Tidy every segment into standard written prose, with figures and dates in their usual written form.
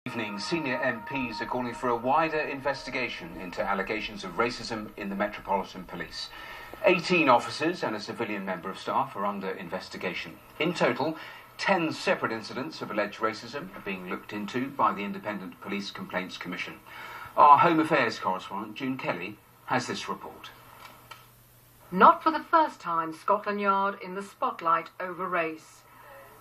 Evening, senior MPs are calling for a wider investigation into allegations of racism in the Metropolitan Police. 18 officers and a civilian member of staff are under investigation. In total, 10 separate incidents of alleged racism are being looked into by the Independent Police Complaints Commission. Our Home Affairs correspondent, June Kelly, has this report. Not for the first time, Scotland Yard in the spotlight over race.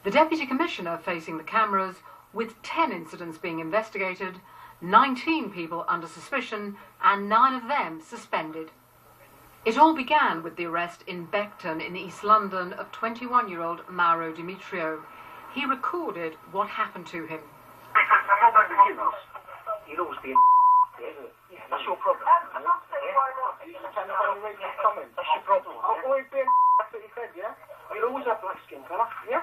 The Deputy Commissioner facing the cameras, with 10 incidents being investigated, 19 people under suspicion and 9 of them suspended. It all began with the arrest in Beckton in East London of 21-year-old Mauro Demetrio. He recorded what happened to him. You'll always be that's your problem. That's your problem. I'll always be that's what you said, yeah? You'll always have black skin, fella, yeah?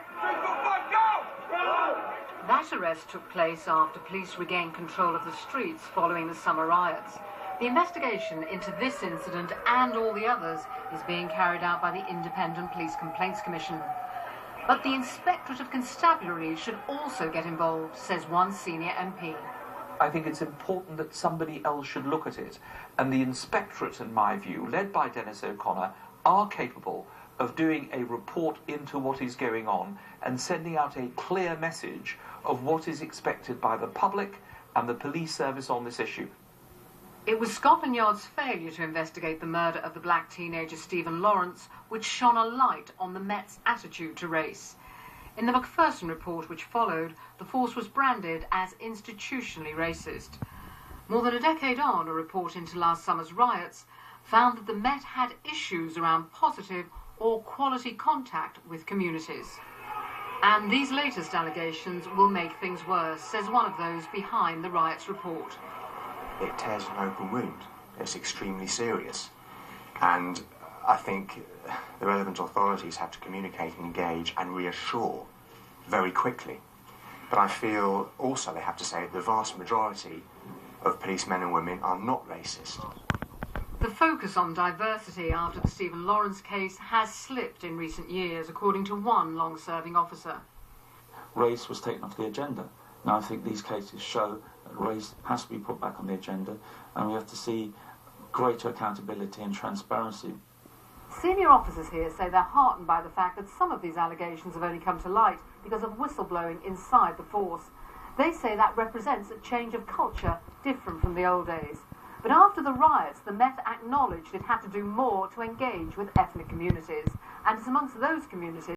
That arrest took place after police regained control of the streets following the summer riots. The investigation into this incident and all the others is being carried out by the Independent Police Complaints Commission. But the Inspectorate of Constabulary should also get involved, says one senior MP. I think it's important that somebody else should look at it. And the Inspectorate, in my view, led by Dennis O'Connor, are capable of doing a report into what is going on and sending out a clear message of what is expected by the public and the police service on this issue. It was Scotland Yard's failure to investigate the murder of the black teenager Stephen Lawrence which shone a light on the Met's attitude to race. In the Macpherson report which followed, the force was branded as institutionally racist. More than a decade on, a report into last summer's riots found that the Met had issues around positive or quality contact with communities. And these latest allegations will make things worse, says one of those behind the riots report. It tears an open wound. It's extremely serious. And I think the relevant authorities have to communicate and engage and reassure very quickly. But I feel also they have to say the vast majority of policemen and women are not racist. The focus on diversity after the Stephen Lawrence case has slipped in recent years, according to one long-serving officer. Race was taken off the agenda. Now I think these cases show that race has to be put back on the agenda, and we have to see greater accountability and transparency. Senior officers here say they're heartened by the fact that some of these allegations have only come to light because of whistleblowing inside the force. They say that represents a change of culture different from the old days. But after the riots, the Met acknowledged it had to do more to engage with ethnic communities, and it's amongst those communities